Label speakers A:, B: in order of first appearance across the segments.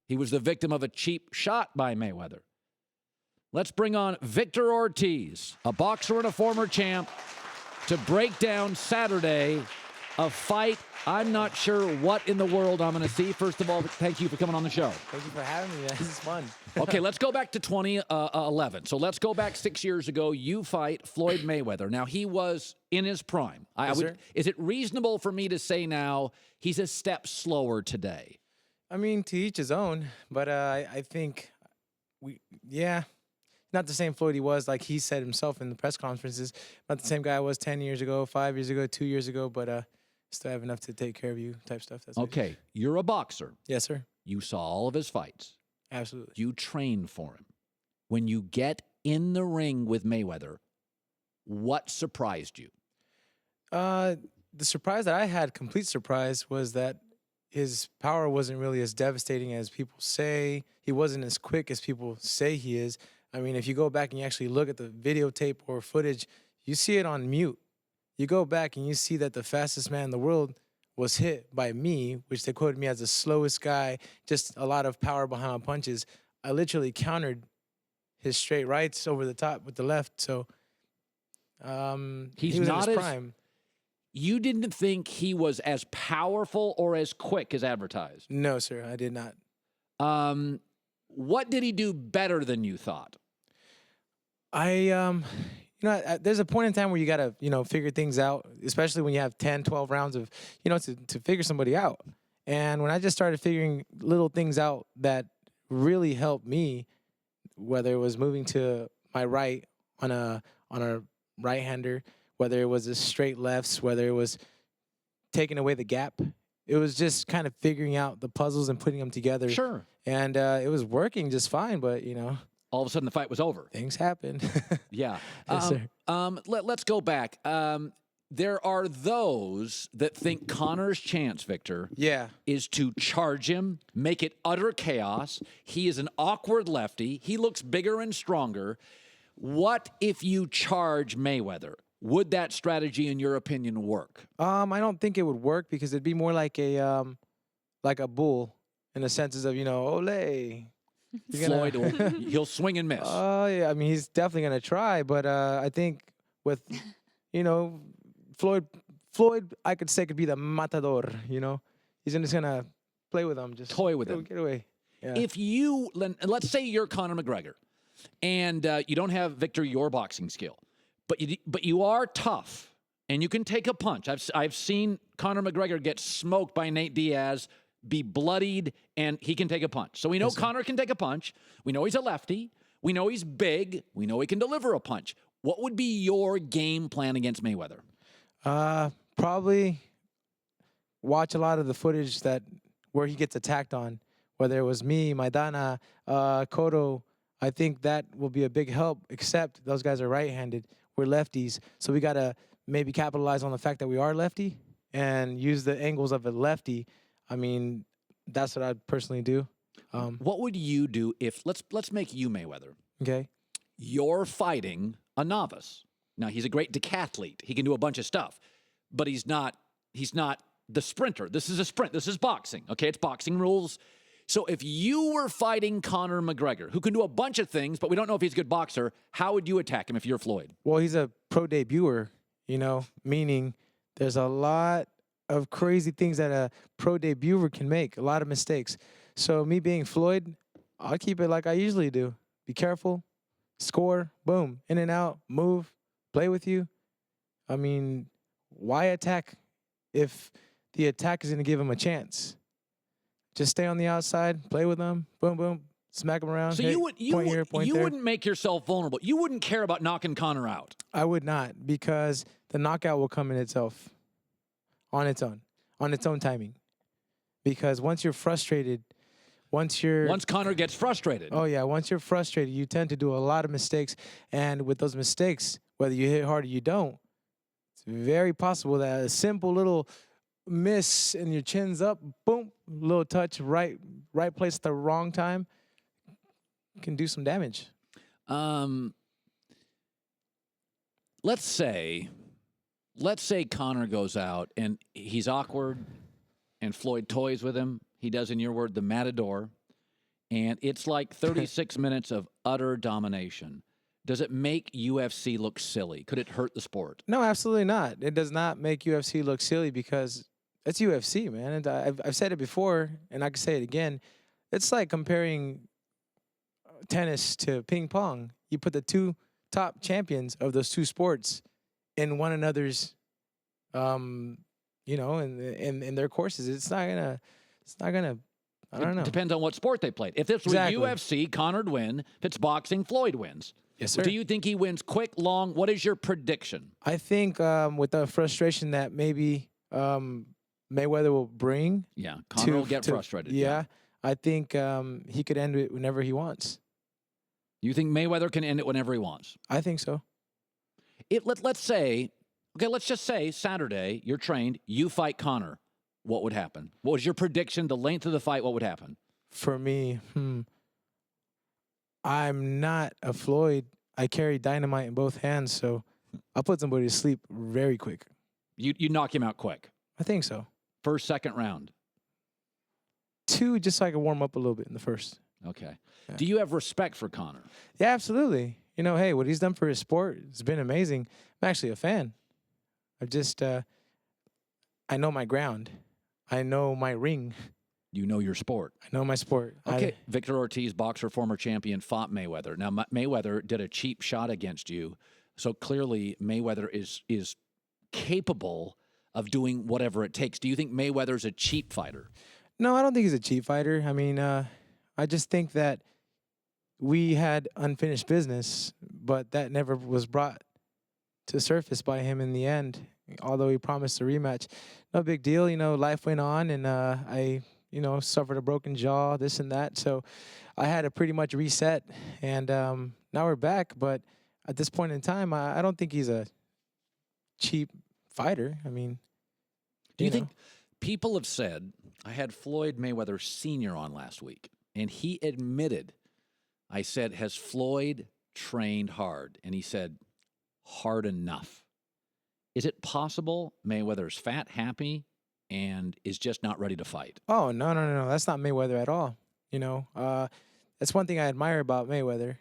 A: He was the victim of a cheap shot by Mayweather. Let's bring on Victor Ortiz, a boxer and a former champ, to break down Saturday, a fight I'm not sure what in the world I'm going to see. First of all, thank you for coming on the show.
B: Thank you for having me, man. This is fun.
A: Okay, let's go back to 2011. So let's go back 6 years ago. You fight Floyd Mayweather. Now, he was in his prime.
B: Yes, sir.
A: Is it reasonable for me to say now he's a step slower today?
B: I mean, to each his own, but I think not the same Floyd he was, like he said himself in the press conferences. Not the same guy I was 10 years ago, 5 years ago, 2 years ago, but still have enough to take care of you type stuff. That's
A: okay, you're a boxer.
B: Yes, sir.
A: You saw all of his fights.
B: Absolutely.
A: You trained for him. When you get in the ring with Mayweather, what surprised you?
B: The surprise that I had, complete surprise, was that his power wasn't really as devastating as people say. He wasn't as quick as people say he is. I mean, if you go back and you actually look at the videotape or footage, you see it on mute. You go back and you see that the fastest man in the world was hit by me, which they quoted me as the slowest guy, just a lot of power behind my punches. I literally countered his straight rights over the top with the left. So
A: he's
B: he was
A: not
B: in his
A: as
B: prime.
A: You didn't think he was as powerful or as quick as advertised?
B: No, sir, I did not.
A: What did he do better than you thought?
B: There's a point in time where you got to, figure things out, especially when you have 10, 12 rounds of, to figure somebody out. And when I just started figuring little things out that really helped me, whether it was moving to my right on a right-hander, whether it was the straight lefts, whether it was taking away the gap, it was just kind of figuring out the puzzles and putting them together.
A: Sure.
B: And it was working just fine, but,
A: all of a sudden the fight was over.
B: things happened.
A: Yeah.
B: Yes, sir.
A: Let's go back. There are those that think Conor's chance, Victor, is to charge him, make it utter chaos. He is an awkward lefty. He looks bigger and stronger. What if you charge Mayweather? Would that strategy, in your opinion, work?
B: I don't think it would work because it'd be more like a bull in the senses of, ole.
A: Floyd, he'll swing and miss.
B: Yeah, I mean, he's definitely going to try, but I think with, Floyd, I could say could be the matador, He's just going to play with him. Just
A: toy with him.
B: Get away. Yeah.
A: If let's say you're Conor McGregor, and you don't have, Victor, your boxing skill, but you are tough, and you can take a punch. I've seen Conor McGregor get smoked by Nate Diaz, be bloodied, and he can take a punch. So we know Conor can take a punch. We know he's a lefty. We know he's big. We know he can deliver a punch. What would be your game plan against Mayweather?
B: Probably watch a lot of the footage where he gets attacked on, whether it was me, Maidana, Cotto. I think that will be a big help, except those guys are right-handed. We're lefties. So we got to maybe capitalize on the fact that we are lefty and use the angles of a lefty. I mean, that's what I'd personally do.
A: What would you do if let's make you Mayweather?
B: Okay.
A: You're fighting a novice. Now, he's a great decathlete. He can do a bunch of stuff, but he's not the sprinter. This is a sprint. This is boxing. Okay, it's boxing rules. So if you were fighting Conor McGregor, who can do a bunch of things, but we don't know if he's a good boxer, how would you attack him if you're Floyd?
B: Well, he's a pro debuter, meaning there's a lot of crazy things that a pro debuter can make, a lot of mistakes. So me being Floyd, I'll keep it like I usually do. Be careful, score, boom, in and out, move, play with you. I mean, why attack if the attack is going to give him a chance? Just stay on the outside, play with them, boom, boom, smack him around.
A: So
B: hey,
A: you
B: there.
A: wouldn't make yourself vulnerable. You wouldn't care about knocking Conor out.
B: I would not, because the knockout will come in itself, on its own timing. Because once you're frustrated, once
A: Conor gets frustrated.
B: Oh yeah, once you're frustrated, you tend to do a lot of mistakes, and with those mistakes, whether you hit hard or you don't, it's very possible that a simple little miss and your chin's up, boom, little touch, right place at the wrong time, can do some damage.
A: Let's say Conor goes out and he's awkward and Floyd toys with him. He does, in your word, the matador. and it's like 36 minutes of utter domination. Does it make UFC look silly? Could it hurt the sport?
B: No, absolutely not. It does not make UFC look silly because it's UFC, man. And I've said it before, and I can say it again. It's like comparing tennis to ping pong. You put the two top champions of those two sports in one another's, in their courses. It's not gonna. I don't know.
A: It depends on what sport they played. If this was UFC, Conor'd win. If it's boxing, Floyd wins.
B: Yes, sir.
A: Do you think he wins quick, long? What is your prediction?
B: I think with the frustration that maybe Mayweather will bring.
A: Yeah, Conor will get frustrated.
B: Yeah, I think he could end it whenever he wants.
A: You think Mayweather can end it whenever he wants?
B: I think so.
A: Let's just say Saturday, you're trained, you fight Conor. What would happen? What was your prediction, the length of the fight, what would happen?
B: For me, I'm not a Floyd. I carry dynamite in both hands, so I'll put somebody to sleep very quick.
A: You knock him out quick?
B: I think so.
A: First, second round?
B: 2, just so I can warm up a little bit in the first.
A: Okay.
B: Yeah.
A: Do you have respect for Conor?
B: Yeah, absolutely. Hey, what he's done for his sport has been amazing. I'm actually a fan. I know my ground. I know my ring.
A: You know your sport.
B: I know my sport.
A: Okay. Victor Ortiz, boxer, former champion, fought Mayweather. Now, Mayweather did a cheap shot against you. So clearly Mayweather is capable of doing whatever it takes. Do you think Mayweather's a cheap fighter?
B: No, I don't think he's a cheap fighter. I mean, I just think that we had unfinished business, but that never was brought to surface by him in the end, although he promised a rematch. No big deal. Life went on, and I suffered a broken jaw, this and that. So I had to pretty much reset, and now we're back. But at this point in time, I don't think he's a cheap fighter. I mean,
A: do you think people have said, I had Floyd Mayweather Sr. on last week, and he admitted, I said, has Floyd trained hard? And he said, hard enough. Is it possible Mayweather's fat, happy, and is just not ready to fight?
B: Oh, no. That's not Mayweather at all. That's one thing I admire about Mayweather.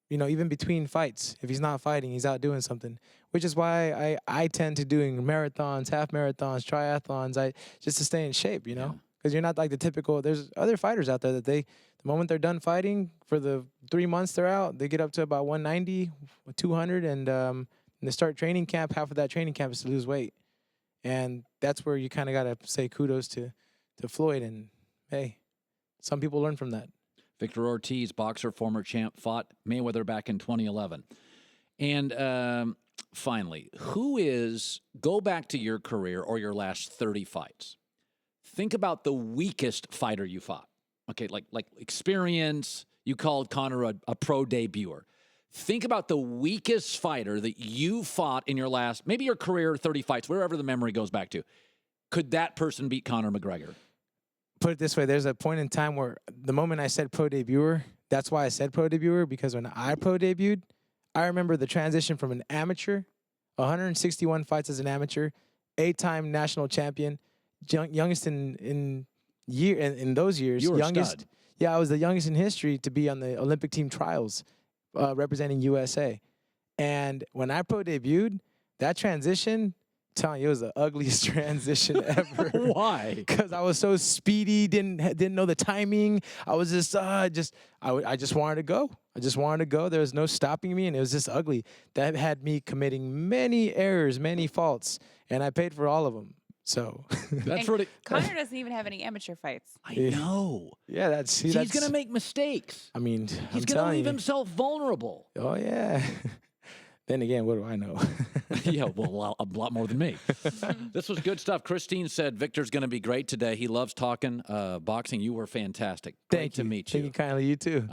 B: Even between fights, if he's not fighting, he's out doing something, which is why I tend to doing marathons, half marathons, triathlons, just to stay in shape, because you're not like the typical, there's other fighters out there that the moment they're done fighting, for the 3 months they're out, they get up to about 190, 200, and they start training camp. Half of that training camp is to lose weight. And that's where you kind of got to say kudos to Floyd. And, hey, some people learn from that.
A: Victor Ortiz, boxer, former champ, fought Mayweather back in 2011. And finally, go back to your career or your last 30 fights. Think about the weakest fighter you fought. Okay, like experience, you called Conor a pro debuter. Think about the weakest fighter that you fought in your last, maybe your career, 30 fights, wherever the memory goes back to. Could that person beat Conor McGregor?
B: Put it this way, there's a point in time where the moment I said pro debuter, that's why I said pro debuter, because when I pro debuted, I remember the transition from an amateur, 161 fights as an amateur, 8-time national champion, youngest in those years.
A: You were
B: youngest,
A: a stud.
B: Yeah, I was the youngest in history to be on the Olympic team trials representing USA. And when I pro debuted, that transition, telling you, it was the ugliest transition ever.
A: Why?
B: Because I was so speedy, didn't know the timing. I was I just wanted to go. I just wanted to go. There was no stopping me, and it was just ugly. That had me committing many errors, many faults, and I paid for all of them. So
A: that's really.
C: Conor doesn't even have any amateur fights.
A: I know.
B: Yeah,
A: he's going to make mistakes.
B: I mean,
A: he's going to leave himself vulnerable.
B: Oh yeah. Then again, what do I know?
A: Yeah, well, a lot more than me. This was good stuff. Kristine said Victor's going to be great today. He loves talking boxing. You were fantastic. Great to meet you.
B: Thank you kindly. You too.